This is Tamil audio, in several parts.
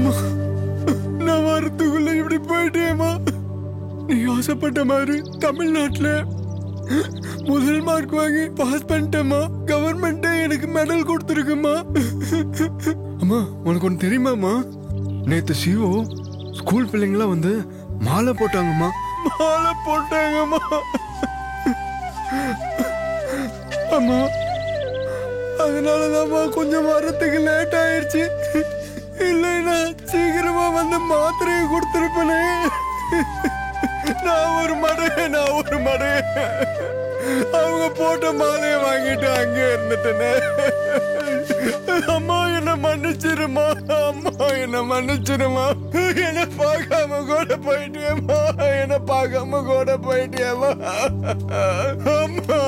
அம்மா, நான் வரத்துக்குள்ள இப்படி போயிட்டேம்மா. நீ ஆசைப்பட்ட மாதிரி தமிழ்நாட்டுல முதல் மார்க் வாங்கி பாஸ் பண்ணிட்டேம்மா. கவர்மெண்டே எனக்கு மெடல் கொடுத்துருக்குமா. அம்மா, உனக்கு ஒன்று தெரியுமாம்மா? நேத்து சிஓ ஸ்கூல் பிள்ளைங்களாம் வந்து மாலை போட்டாங்கம்மா. மாலை போட்டாங்கம்மா. அம்மா, அதனாலதான்மா கொஞ்சம் வரத்துக்கு லேட் ஆயிடுச்சு. இல்லைன்னா சீக்கிரமா வந்து மாத்திரையை கொடுத்துருப்பனே. நான் ஒரு மடை அவங்க போட்ட மாலையை வாங்கிட்டு அங்கே இருந்துட்டேனே. அம்மா என்ன மன்னிச்சிருமா. அம்மா என்ன மன்னிச்சிருமா. என்ன பார்க்காம கூட போயிட்டேம்மா. அம்மா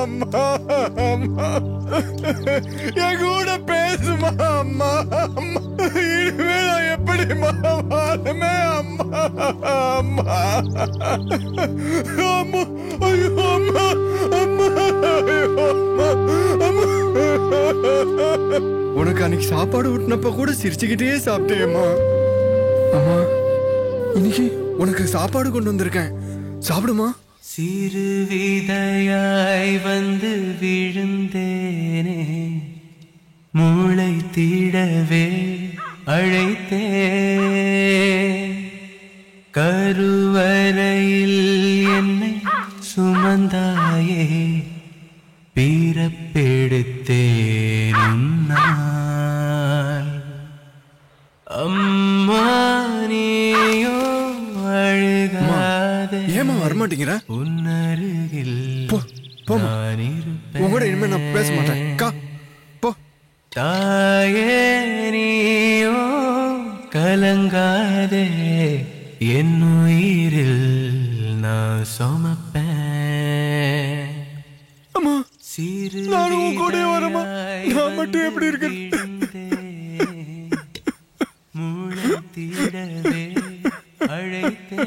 அம்மா அம்மா, என் கூட பேசுமா. அம்மா அம்மா, இனிமே நான் எப்படிமா வாழுமே. அம்மா அம்மா அம்மா, ஐயோ அம்மா அம்மா, ஐயோ அம்மா அம்மா. உனக்கு அன்னைக்கு சாப்பாடு ஊட்டினப்ப கூட சிரிச்சுக்கிட்டே சாப்பிட்டேம்மா. அம்மா, இன்னைக்கு உனக்கு சாப்பாடு கொண்டு வந்திருக்கேன், சாப்பிடுமா. சிறு விதையாய் வந்து விழுந்தேனே, மூளை தீடவே அழைத்தே, கருவறையில் என்னை சுமந்தாயே, பிறப்பெடுத்தேன் உன்னால். அம்மா நீயோ அழுகாதே. ஏமா வரமாட்டேங்கிற? உன்னருகில் நான் இருப்பேன். உங்களோட இனிமே நான் பேச மாட்டேன். போ. தாயே நீயோ கலங்காதே, என் உயிரில் நான் சுமப்பேன். அம்மா, சிறு நானும் உன் கூட வரமா. நான் மட்டும் எப்படி இருக்கேன்? மூளை தீடவே அழைத்தே.